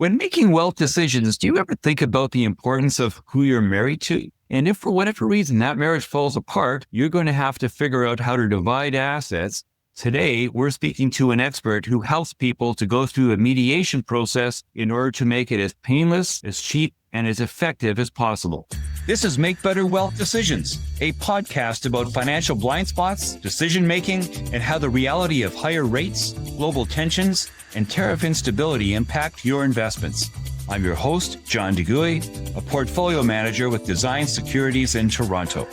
When making wealth decisions, do you ever think about the importance of who you're married to? And if for whatever reason that marriage falls apart, you're going to have to figure out how to divide assets. Today, we're speaking to an expert who helps people to go through a mediation process in order to make it as painless, as cheap, and as effective as possible. This is Make Better Wealth Decisions, a podcast about financial blind spots, decision-making, and how the reality of higher rates, global tensions, and tariff instability impact your investments. I'm your host, John DeGuy, a portfolio manager with Design Securities in Toronto.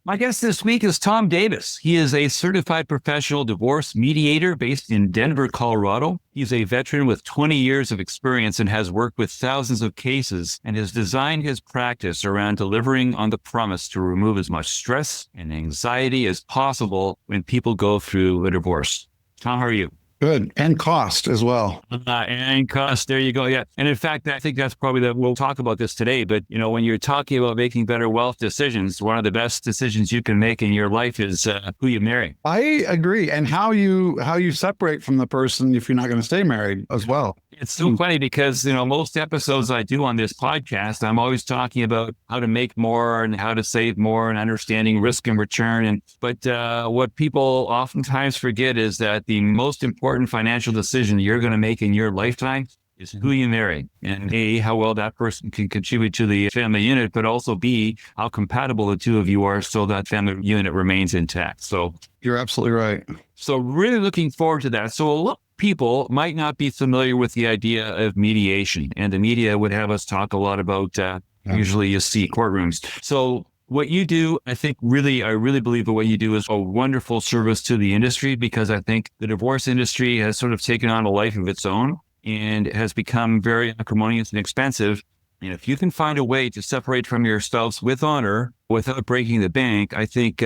My guest this week is Tom Davis. He is a certified professional divorce mediator based in Denver, Colorado. He's a veteran with 20 years of experience and has worked with thousands of cases and has designed his practice around delivering on the promise to remove as much stress and anxiety as possible when people go through a divorce. Tom, how are you? Good. And cost as well. And cost. There you go. Yeah. And in fact, I think that's probably we'll talk about this today. But, when you're talking about making better wealth decisions, one of the best decisions you can make in your life is who you marry. I agree. And how you separate from the person if you're not going to stay married as well. It's so funny because, most episodes I do on this podcast, I'm always talking about how to make more and how to save more and understanding risk and return. But what people oftentimes forget is that the most important financial decision you're going to make in your lifetime is who you marry, and A, how well that person can contribute to the family unit, but also B, how compatible the two of you are so that family unit remains intact. So you're absolutely right. So really looking forward to that. So a lot of people might not be familiar with the idea of mediation, and the media would have us talk a lot about, usually you see courtrooms. So what you do, I really believe that what you do is a wonderful service to the industry, because I think the divorce industry has sort of taken on a life of its own and has become very acrimonious and expensive. And if you can find a way to separate from your spouse with honor without breaking the bank, I think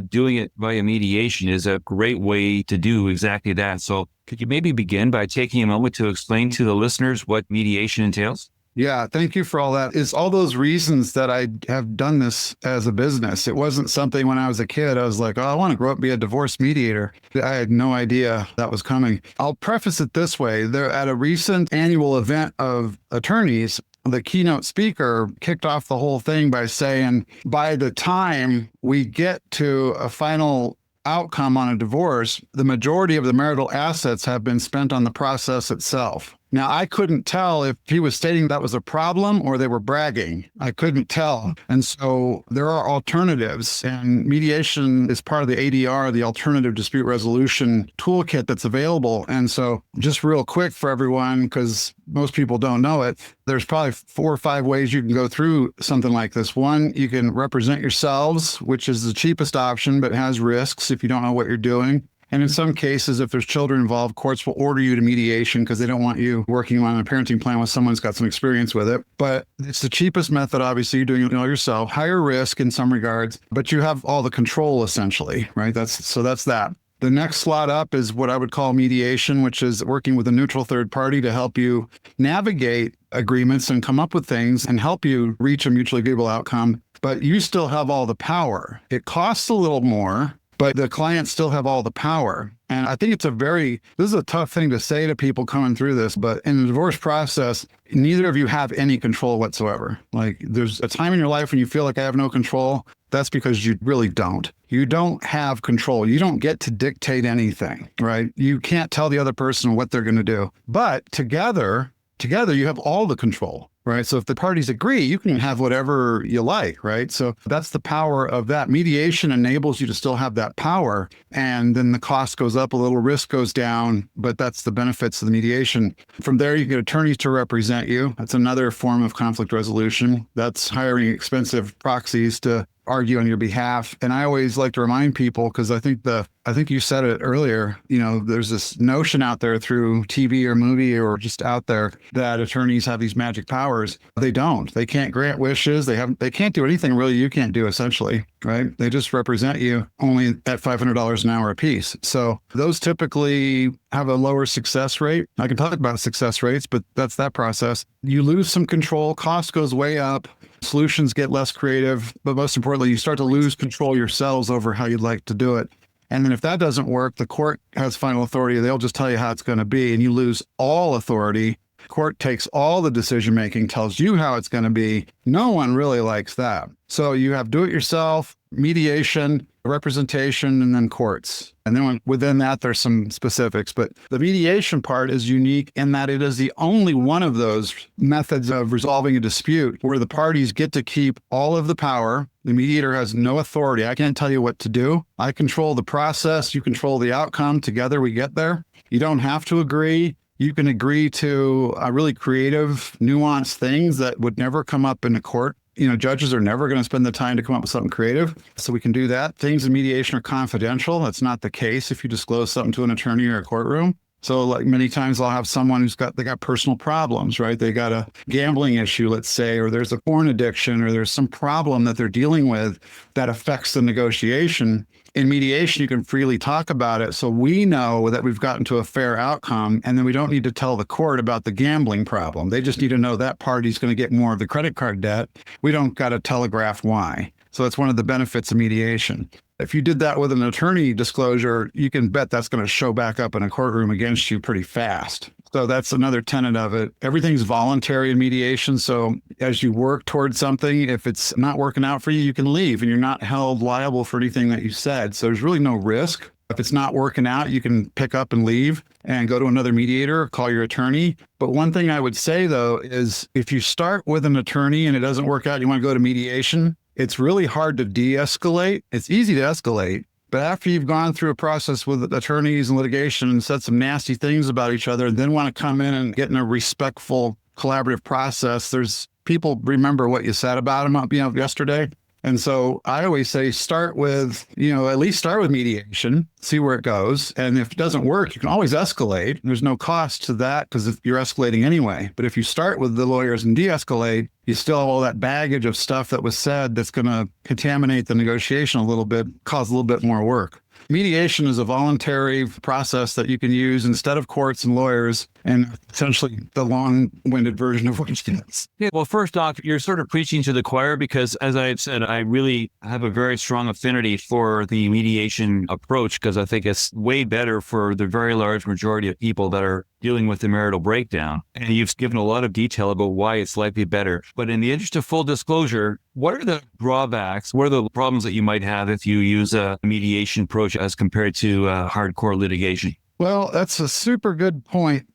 doing it via mediation is a great way to do exactly that. So could you maybe begin by taking a moment to explain to the listeners what mediation entails? Yeah, thank you for all that. It's all those reasons that I have done this as a business. It wasn't something when I was a kid, I was like, I want to grow up and be a divorce mediator. I had no idea that was coming. I'll preface it this way. They're at a recent annual event of attorneys, the keynote speaker kicked off the whole thing by saying, by the time we get to a final outcome on a divorce, the majority of the marital assets have been spent on the process itself. Now, I couldn't tell if he was stating that was a problem or they were bragging. I couldn't tell. And so there are alternatives, and mediation is part of the ADR, the Alternative Dispute Resolution Toolkit that's available. And so just real quick for everyone, because most people don't know it, there's probably 4 or 5 ways you can go through something like this. One, you can represent yourselves, which is the cheapest option, but has risks if you don't know what you're doing. And in some cases, if there's children involved, courts will order you to mediation because they don't want you working on a parenting plan with someone who's got some experience with it. But it's the cheapest method. Obviously, you're doing it all yourself. Higher risk in some regards, but you have all the control essentially, right? That's that. The next slot up is what I would call mediation, which is working with a neutral third party to help you navigate agreements and come up with things and help you reach a mutually agreeable outcome. But you still have all the power. It costs a little more, but the clients still have all the power. And I think this is a tough thing to say to people coming through this, but in the divorce process, neither of you have any control whatsoever. Like, there's a time in your life when you feel like I have no control. That's because you really don't. You don't have control. You don't get to dictate anything, right? You can't tell the other person what they're going to do. But together, you have all the control. Right. So if the parties agree, you can have whatever you like. Right. So that's the power of that. Mediation enables you to still have that power. And then the cost goes up a little, risk goes down. But that's the benefits of the mediation. From there, you get attorneys to represent you. That's another form of conflict resolution. That's hiring expensive proxies to argue on your behalf. And I always like to remind people, because I think you said it earlier, there's this notion out there through TV or movie or just out there that attorneys have these magic powers. They don't. They can't grant wishes. They can't do anything really you can't do, essentially, right? They just represent you only at $500 an hour a piece. So those typically have a lower success rate. I can talk about success rates, but that's that process. You lose some control, cost goes way up, solutions get less creative, but most importantly, you start to lose control yourselves over how you'd like to do it. And then if that doesn't work, the court has final authority. They'll just tell you how it's going to be, and you lose all authority. Court takes all the decision making, tells you how it's going to be. No one really likes that. So you have do it yourself, mediation, representation, and then courts. And then within that, there's some specifics. But the mediation part is unique in that it is the only one of those methods of resolving a dispute where the parties get to keep all of the power. The mediator has no authority. I can't tell you what to do. I control the process. You control the outcome. Together we get there. You don't have to agree. You can agree to really creative, nuanced things that would never come up in a court. Judges are never going to spend the time to come up with something creative. So we can do that. Things in mediation are confidential. That's not the case if you disclose something to an attorney or a courtroom. So like many times I'll have someone they got personal problems, right? They got a gambling issue, let's say, or there's a porn addiction, or there's some problem that they're dealing with that affects the negotiation. In mediation, you can freely talk about it. So we know that we've gotten to a fair outcome, and then we don't need to tell the court about the gambling problem. They just need to know that party's going to get more of the credit card debt. We don't got to telegraph why. So that's one of the benefits of mediation. If you did that with an attorney disclosure, you can bet that's going to show back up in a courtroom against you pretty fast. So that's another tenet of it. Everything's voluntary in mediation. So as you work towards something, if it's not working out for you, you can leave and you're not held liable for anything that you said. So there's really no risk. If it's not working out, you can pick up and leave and go to another mediator, call your attorney. But one thing I would say, though, is if you start with an attorney and it doesn't work out, you want to go to mediation, it's really hard to de-escalate. It's easy to escalate. But after you've gone through a process with attorneys and litigation and said some nasty things about each other, and then want to come in and get in a respectful, collaborative process, there's people remember what you said about them yesterday. And so I always say start with, at least start with mediation, see where it goes. And if it doesn't work, you can always escalate. There's no cost to that because you're escalating anyway. But if you start with the lawyers and de-escalate, you still have all that baggage of stuff that was said that's going to contaminate the negotiation a little bit, cause a little bit more work. Mediation is a voluntary process that you can use instead of courts and lawyers, and essentially the long-winded version of what it is. Yeah, well, first off, you're sort of preaching to the choir because, as I had said, I really have a very strong affinity for the mediation approach because I think it's way better for the very large majority of people that are dealing with the marital breakdown. And you've given a lot of detail about why it's likely better. But in the interest of full disclosure, what are the drawbacks? What are the problems that you might have if you use a mediation approach as compared to hardcore litigation? Well, that's a super good point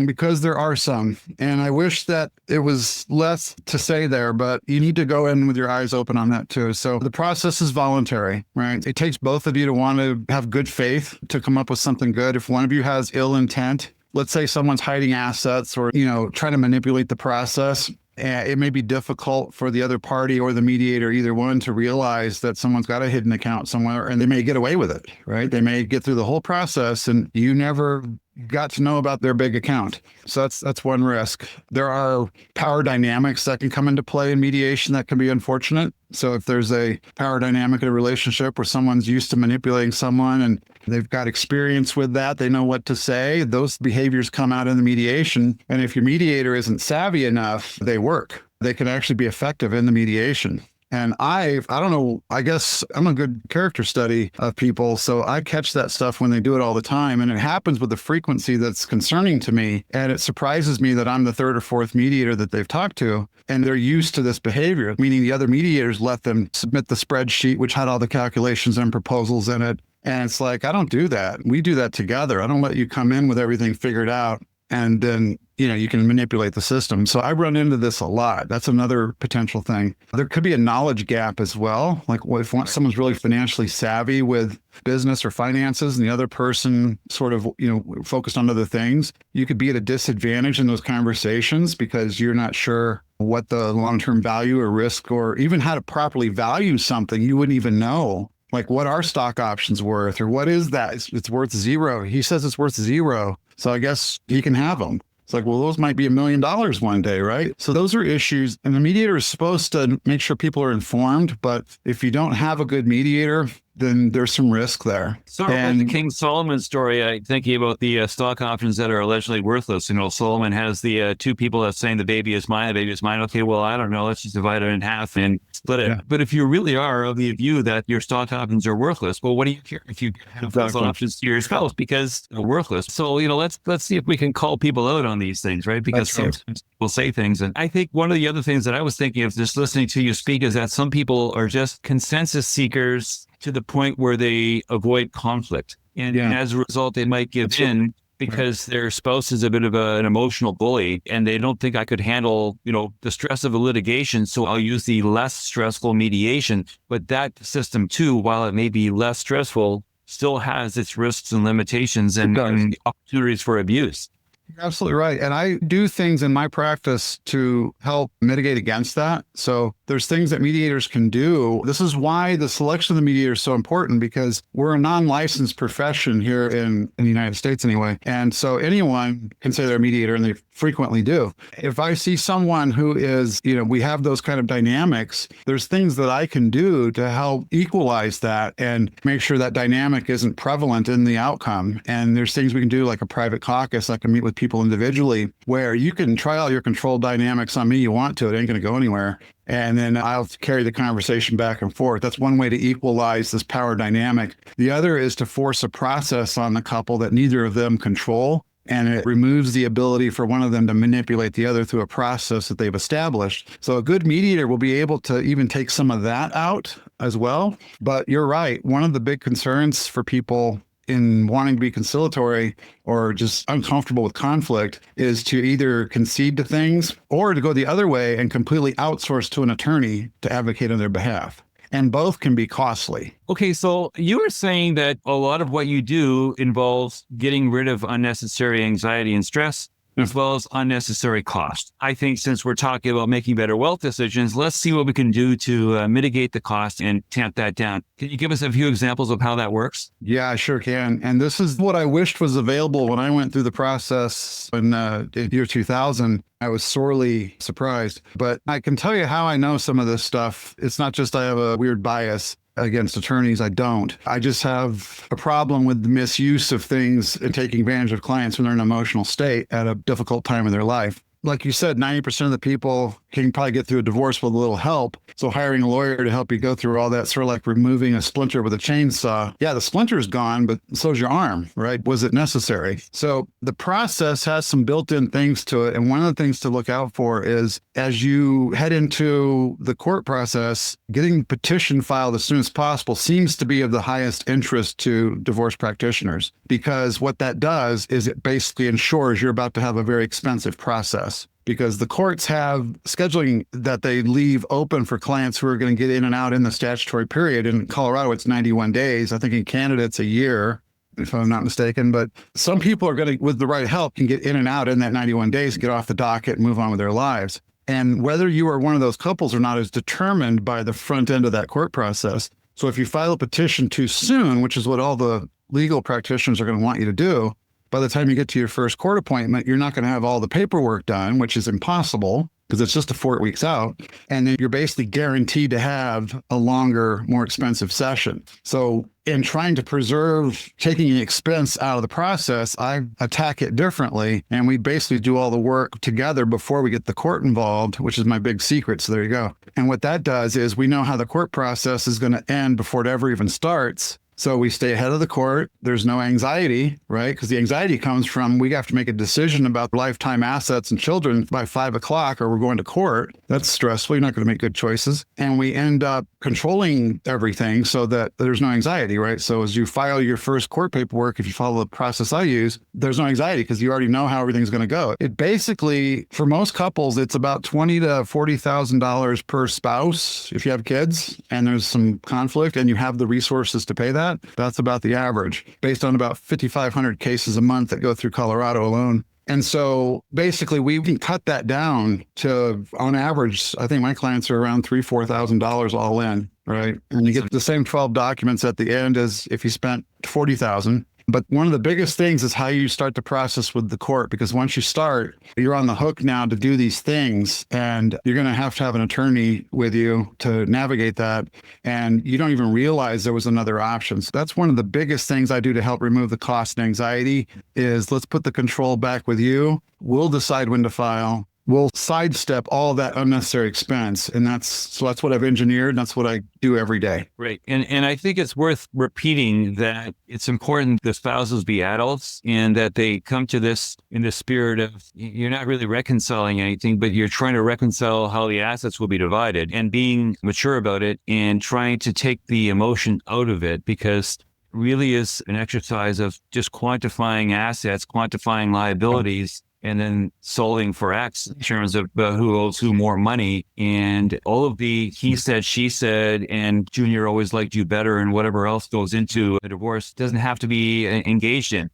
because there are some. And I wish that it was less to say there, but you need to go in with your eyes open on that too. So the process is voluntary, right? It takes both of you to want to have good faith to come up with something good. If one of you has ill intent, let's say someone's hiding assets or, trying to manipulate the process, it may be difficult for the other party or the mediator, either one, to realize that someone's got a hidden account somewhere and they may get away with it, right? They may get through the whole process and you never got to know about their big account. So that's one risk. There are power dynamics that can come into play in mediation that can be unfortunate. So if there's a power dynamic in a relationship where someone's used to manipulating someone and they've got experience with that, they know what to say, those behaviors come out in the mediation. And if your mediator isn't savvy enough, they work. They can actually be effective in the mediation. And I don't know, I guess I'm a good character study of people. So I catch that stuff when they do it all the time. And it happens with a frequency that's concerning to me. And it surprises me that I'm the third or fourth mediator that they've talked to. And they're used to this behavior, meaning the other mediators let them submit the spreadsheet, which had all the calculations and proposals in it. And it's like, I don't do that. We do that together. I don't let you come in with everything figured out. And then, you can manipulate the system. So I run into this a lot. That's another potential thing. There could be a knowledge gap as well. Like if someone's really financially savvy with business or finances and the other person sort of, focused on other things, you could be at a disadvantage in those conversations because you're not sure what the long-term value or risk or even how to properly value something. You wouldn't even know. Like, what are stock options worth? Or what is that? It's worth zero. He says it's worth zero. So I guess he can have them. It's like, well, those might be $1 million one day, right? So those are issues. And the mediator is supposed to make sure people are informed. But if you don't have a good mediator, then there's some risk there. Sort of like the King Solomon story, thinking about the stock options that are allegedly worthless. Solomon has the two people that saying the baby is mine, Okay, well, I don't know. Let's just divide it in half and split it. Yeah. But if you really are of the view that your stock options are worthless, well, what do you care if you have those options to your spouse because they're worthless? So, let's see if we can call people out on these things, right? Because sometimes people say things. And I think one of the other things that I was thinking of just listening to you speak is that some people are just consensus seekers to the point where they avoid conflict. And as a result, they might give in because their spouse is a bit of an emotional bully and they don't think I could handle, the stress of a litigation. So I'll use the less stressful mediation. But that system too, while it may be less stressful, still has its risks and limitations and opportunities for abuse. You're absolutely right. And I do things in my practice to help mitigate against that. So there's things that mediators can do. This is why the selection of the mediator is so important, because we're a non-licensed profession here in the United States anyway. And so anyone can say they're a mediator, and they frequently do. If I see someone who is, we have those kind of dynamics, there's things that I can do to help equalize that and make sure that dynamic isn't prevalent in the outcome. And there's things we can do, like a private caucus. I can meet with people individually where you can try all your control dynamics on me. You want to, it ain't going to go anywhere. And then I'll carry the conversation back and forth. That's one way to equalize this power dynamic. The other is to force a process on the couple that neither of them control. And it removes the ability for one of them to manipulate the other through a process that they've established. So a good mediator will be able to even take some of that out as well. But you're right. One of the big concerns for people in wanting to be conciliatory or just uncomfortable with conflict is to either concede to things or to go the other way and completely outsource to an attorney to advocate on their behalf. And both can be costly. Okay, so you were saying that a lot of what you do involves getting rid of unnecessary anxiety and stress, as well as unnecessary cost. I think since we're talking about making better wealth decisions, let's see what we can do to mitigate the cost and tamp that down. Can you give us a few examples of how that works? Yeah, I sure can. And this is what I wished was available when I went through the process in year 2000. I was sorely surprised. But I can tell you how I know some of this stuff. It's not just I have a weird bias against attorneys. I don't. I just have a problem with the misuse of things and taking advantage of clients when they're in an emotional state at a difficult time in their life. Like you said, 90% of the people can probably get through a divorce with a little help. So hiring a lawyer to help you go through all that, sort of like removing a splinter with a chainsaw. Yeah, the splinter is gone, but so's your arm, right? Was it necessary? So the process has some built-in things to it. And one of the things to look out for is as you head into the court process, getting the petition filed as soon as possible seems to be of the highest interest to divorce practitioners, because what that does is it basically ensures you're about to have a very expensive process. Because the courts have scheduling that they leave open for clients who are going to get in and out in the statutory period. In Colorado, it's 91 days. I think in Canada, it's a year, if I'm not mistaken. But some people are going to, with the right help, can get in and out in that 91 days, get off the docket and move on with their lives. And whether you are one of those couples or not is determined by the front end of that court process. So if you file a petition too soon, which is what all the legal practitioners are going to want you to do, by the time you get to your first court appointment, you're not going to have all the paperwork done, which is impossible because it's just 4 weeks out. And then you're basically guaranteed to have a longer, more expensive session. So in trying to preserve taking the expense out of the process, I attack it differently. And we basically do all the work together before we get the court involved, which is my big secret. So there you go. And what that does is we know how the court process is going to end before it ever even starts. So we stay ahead of the court. There's no anxiety, right? Because the anxiety comes from we have to make a decision about lifetime assets and children by 5 o'clock or we're going to court. That's stressful. You're not going to make good choices. And we end up controlling everything so that there's no anxiety, right? So as you file your first court paperwork, if you follow the process I use, there's no anxiety because you already know how everything's going to go. It basically, for most couples, it's about $20,000 to $40,000 per spouse if you have kids and there's some conflict and you have the resources to pay that. That's about the average based on about 5,500 cases a month that go through Colorado alone. And so basically we can cut that down to, on average, I think my clients are around $3,000, $4,000 all in, right? And you get the same 12 documents at the end as if you spent $40,000. But one of the biggest things is how you start the process with the court, because once you start, you're on the hook now to do these things, and you're going to have an attorney with you to navigate that. And you don't even realize there was another option. So that's one of the biggest things I do to help remove the cost and anxiety is let's put the control back with you. We'll decide when to file. We'll sidestep all that unnecessary expense. And that's what I've engineered. And that's what I do every day. Right. And I think it's worth repeating that it's important the spouses be adults and that they come to this in the spirit of you're not really reconciling anything, but you're trying to reconcile how the assets will be divided and being mature about it and trying to take the emotion out of it, because really is an exercise of just quantifying assets, quantifying liabilities, and then solving for X in terms of who owes who more money. And all of the he said, she said, and Junior always liked you better and whatever else goes into a divorce doesn't have to be engaged in.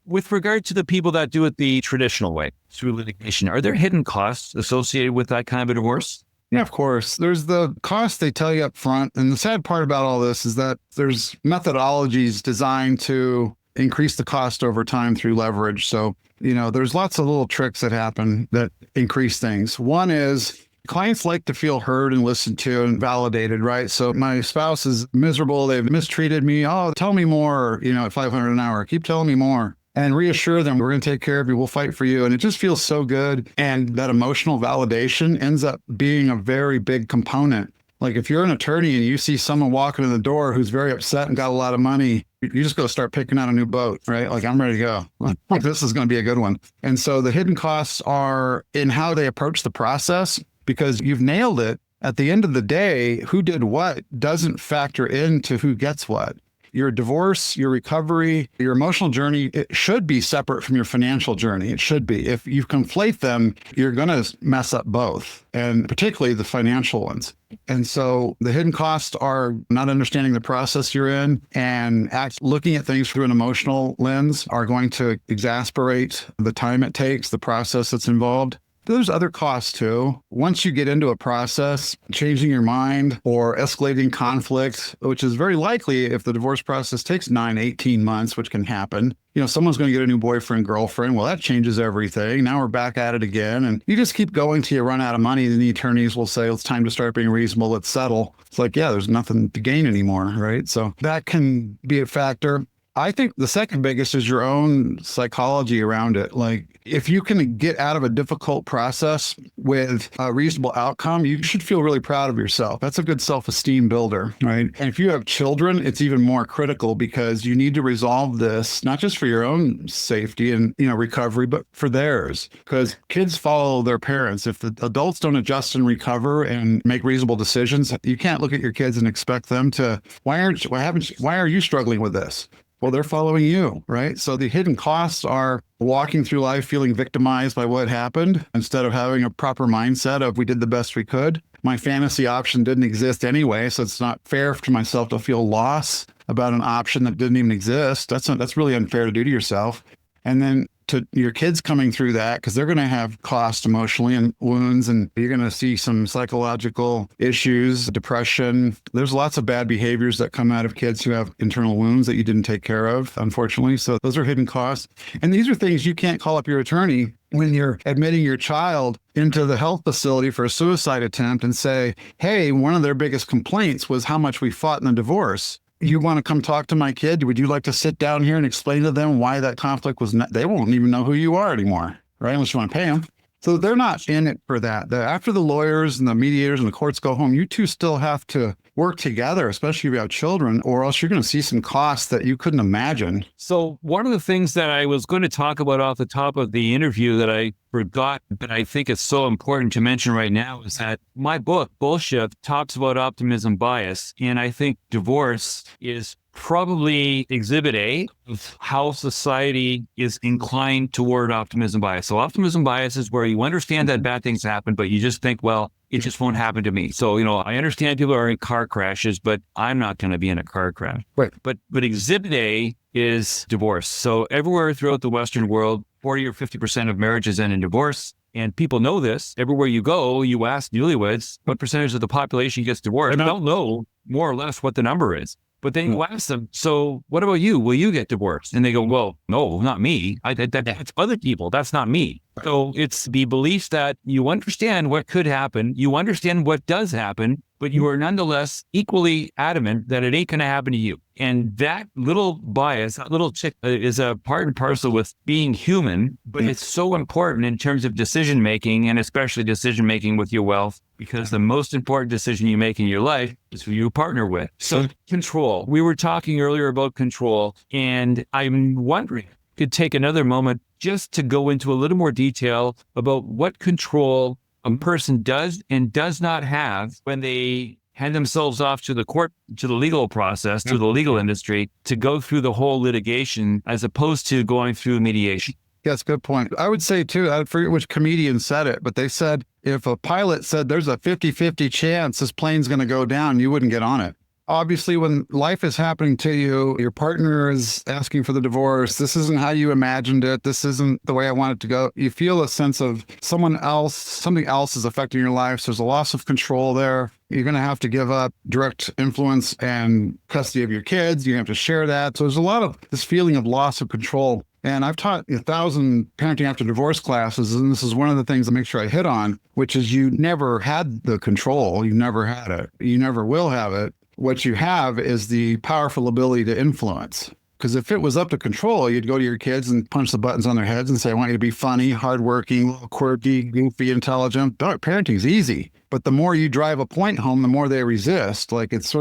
With regard to the people that do it the traditional way, through litigation, are there hidden costs associated with that kind of a divorce? Yeah, of course. There's the cost they tell you up front. And the sad part about all this is that there's methodologies designed to increase the cost over time through leverage. So, there's lots of little tricks that happen that increase things. One is clients like to feel heard and listened to and validated, right? So my spouse is miserable. They've mistreated me. Oh, tell me more, at $500 an hour. Keep telling me more. And reassure them, we're going to take care of you. We'll fight for you. And it just feels so good. And that emotional validation ends up being a very big component. Like if you're an attorney and you see someone walking in the door who's very upset and got a lot of money, you just go start picking out a new boat, right? Like I'm ready to go. This is going to be a good one. And so the hidden costs are in how they approach the process, because you've nailed it. At the end of the day, who did what doesn't factor into who gets what. Your divorce, your recovery, your emotional journey, it should be separate from your financial journey. It should be. If you conflate them, you're going to mess up both, and particularly the financial ones. And so the hidden costs are not understanding the process you're in and looking at things through an emotional lens are going to exasperate the time it takes, the process that's involved. There's other costs too. Once you get into a process, changing your mind or escalating conflict, which is very likely if the divorce process takes 9, 18 months, which can happen. Someone's going to get a new boyfriend, girlfriend. Well, that changes everything. Now we're back at it again. And you just keep going till you run out of money. And the attorneys will say, it's time to start being reasonable. Let's settle. It's like, yeah, there's nothing to gain anymore, right? So that can be a factor. I think the second biggest is your own psychology around it. Like if you can get out of a difficult process with a reasonable outcome, you should feel really proud of yourself. That's a good self-esteem builder, right? And if you have children, it's even more critical because you need to resolve this, not just for your own safety and, recovery, but for theirs, because kids follow their parents. If the adults don't adjust and recover and make reasonable decisions, you can't look at your kids and expect them to, why are you struggling with this? Well, they're following you, right? So the hidden costs are walking through life feeling victimized by what happened instead of having a proper mindset of we did the best we could. My fantasy option didn't exist anyway, so it's not fair to myself to feel loss about an option that didn't even exist. That's really unfair to do to yourself. And then to your kids coming through that, because they're going to have cost emotionally and wounds, and you're going to see some psychological issues, depression. There's lots of bad behaviors that come out of kids who have internal wounds that you didn't take care of, unfortunately. So those are hidden costs. And these are things you can't call up your attorney when you're admitting your child into the health facility for a suicide attempt and say, hey, one of their biggest complaints was how much we fought in the divorce. You want to come talk to my kid? Would you like to sit down here and explain to them why that conflict was not? They won't even know who you are anymore, right? Unless you want to pay them. So they're not in it for that. After the lawyers and the mediators and the courts go home, you two still have to work together, especially if you have children, or else you're going to see some costs that you couldn't imagine. So one of the things that I was going to talk about off the top of the interview that I forgot, but I think it's so important to mention right now is that my book, Bullshit, talks about optimism bias. And I think divorce is probably exhibit A of how society is inclined toward optimism bias. So optimism bias is where you understand that bad things happen, but you just think, well, it just won't happen to me. So, I understand people are in car crashes, but I'm not going to be in a car crash. Right. But exhibit A is divorce. So everywhere throughout the Western world, 40 or 50% of marriages end in divorce. And people know this. Everywhere you go, you ask newlyweds what percentage of the population gets divorced. I don't know more or less what the number is. But then you ask them, so what about you? Will you get divorced? And they go, well, no, not me. That's other people. That's not me. So it's the belief that you understand what could happen. You understand what does happen, but you are nonetheless equally adamant that it ain't going to happen to you. And that little bias, that little chick is a part and parcel with being human, but it's so important in terms of decision making, and especially decision making with your wealth, because the most important decision you make in your life is who you partner with. So control. We were talking earlier about control, and I'm wondering, could take another moment just to go into a little more detail about what control a person does and does not have when they hand themselves off to the court, to the legal process, to the legal industry, to go through the whole litigation as opposed to going through mediation. Yes, good point. I would say too, I forget which comedian said it, but they said if a pilot said there's a 50-50 chance this plane's going to go down, you wouldn't get on it. Obviously, when life is happening to you, your partner is asking for the divorce. This isn't how you imagined it. This isn't the way I want it to go. You feel a sense of something else is affecting your life. So there's a loss of control there. You're going to have to give up direct influence and custody of your kids. You have to share that. So there's a lot of this feeling of loss of control. And I've taught 1,000 parenting after divorce classes, and this is one of the things I make sure I hit on, which is you never had the control. You never had it. You never will have it. What you have is the powerful ability to influence. Because if it was up to control, you'd go to your kids and punch the buttons on their heads and say, I want you to be funny, hardworking, little quirky, goofy, intelligent. Parenting's easy. But the more you drive a point home, the more they resist. Like it's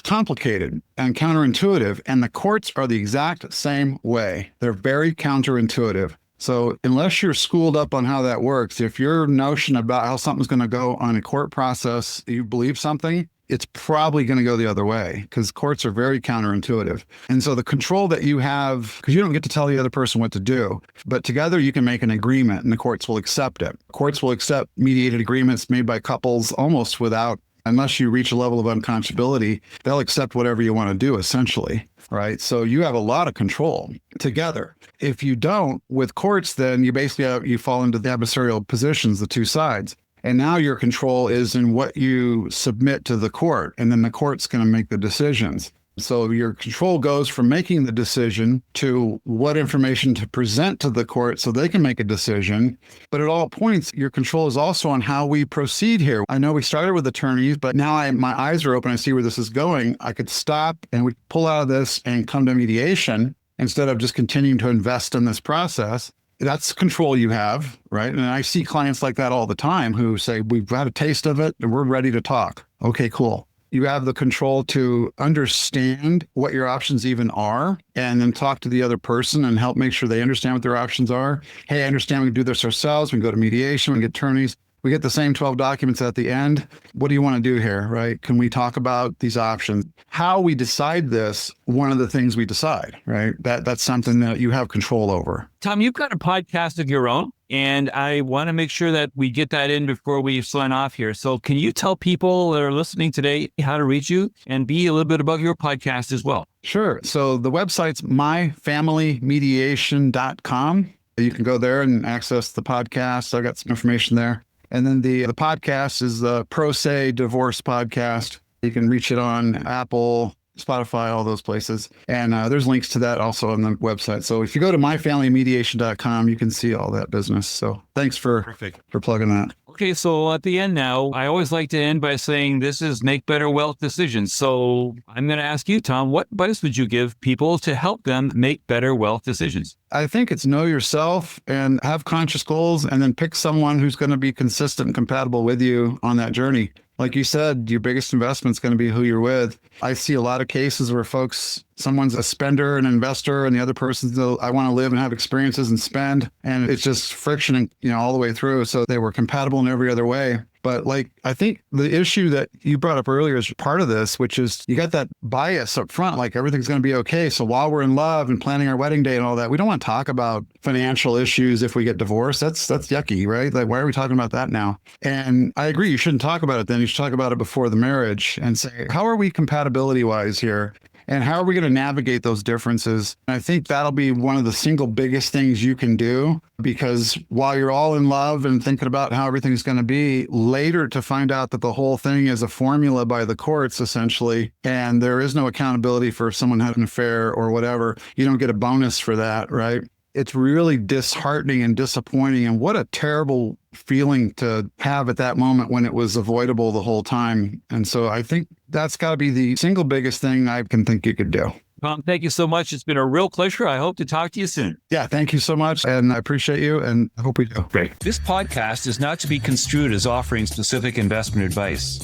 complicated and counterintuitive. And the courts are the exact same way. They're very counterintuitive. So unless you're schooled up on how that works, if your notion about how something's going to go on a court process, you believe something, it's probably going to go the other way because courts are very counterintuitive. And so the control that you have, because you don't get to tell the other person what to do, but together you can make an agreement and the courts will accept it. Courts will accept mediated agreements made by couples almost without, unless you reach a level of unconscionability, they'll accept whatever you want to do essentially, right? So you have a lot of control together. If you don't, with courts, then you basically you fall into the adversarial positions, the two sides. And now your control is in what you submit to the court, and then the court's going to make the decisions. So your control goes from making the decision to what information to present to the court so they can make a decision. But at all points, your control is also on how we proceed here. I know we started with attorneys, but now my eyes are open. I see where this is going. I could stop and we pull out of this and come to mediation instead of just continuing to invest in this process. That's control you have, right? And I see clients like that all the time who say, we've had a taste of it and we're ready to talk. Okay, cool. You have the control to understand what your options even are and then talk to the other person and help make sure they understand what their options are. Hey, I understand we can do this ourselves. We can go to mediation, we can get attorneys. We get the same 12 documents at the end. What do you want to do here, right? Can we talk about these options? How we decide this, one of the things we decide, right? That's something that you have control over. Tom, you've got a podcast of your own, and I want to make sure that we get that in before we sign off here. So can you tell people that are listening today how to reach you and be a little bit about your podcast as well? Sure. So the website's myfamilymediation.com. You can go there and access the podcast. I've got some information there. And then the podcast is the Pro Se Divorce Podcast. You can reach it on Apple, Spotify, all those places. And there's links to that also on the website. So if you go to myfamilymediation.com, you can see all that business. So thanks for plugging that. Okay, so at the end now, I always like to end by saying this is make better wealth decisions. So I'm going to ask you, Tom, what advice would you give people to help them make better wealth decisions? I think it's know yourself and have conscious goals and then pick someone who's going to be consistent and compatible with you on that journey. Like you said, your biggest investment is going to be who you're with. I see a lot of cases where someone's a spender, an investor, and the other person's, I want to live and have experiences and spend. And it's just friction, all the way through. So they were compatible in every other way. But I think the issue that you brought up earlier is part of this, which is you got that bias up front, like everything's going to be okay. So while we're in love and planning our wedding day and all that, we don't want to talk about financial issues if we get divorced. That's yucky, right? Like, why are we talking about that now? And I agree, you shouldn't talk about it then. You should talk about it before the marriage and say, how are we compatibility wise here? And how are we going to navigate those differences? And I think that'll be one of the single biggest things you can do, because while you're all in love and thinking about how everything's going to be, later to find out that the whole thing is a formula by the courts, essentially, and there is no accountability for someone having an affair or whatever, you don't get a bonus for that, right? It's really disheartening and disappointing. And what a terrible feeling to have at that moment when it was avoidable the whole time. And so I think that's got to be the single biggest thing I can think you could do. Tom, thank you so much. It's been a real pleasure. I hope to talk to you soon. Yeah, thank you so much. And I appreciate you, and I hope we do. Great. This podcast is not to be construed as offering specific investment advice.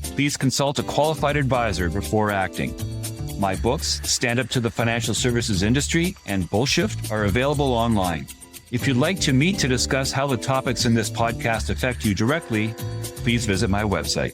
Please consult a qualified advisor before acting. My books, Stand Up to the Financial Services Industry and Bullshift, are available online. If you'd like to meet to discuss how the topics in this podcast affect you directly, please visit my website.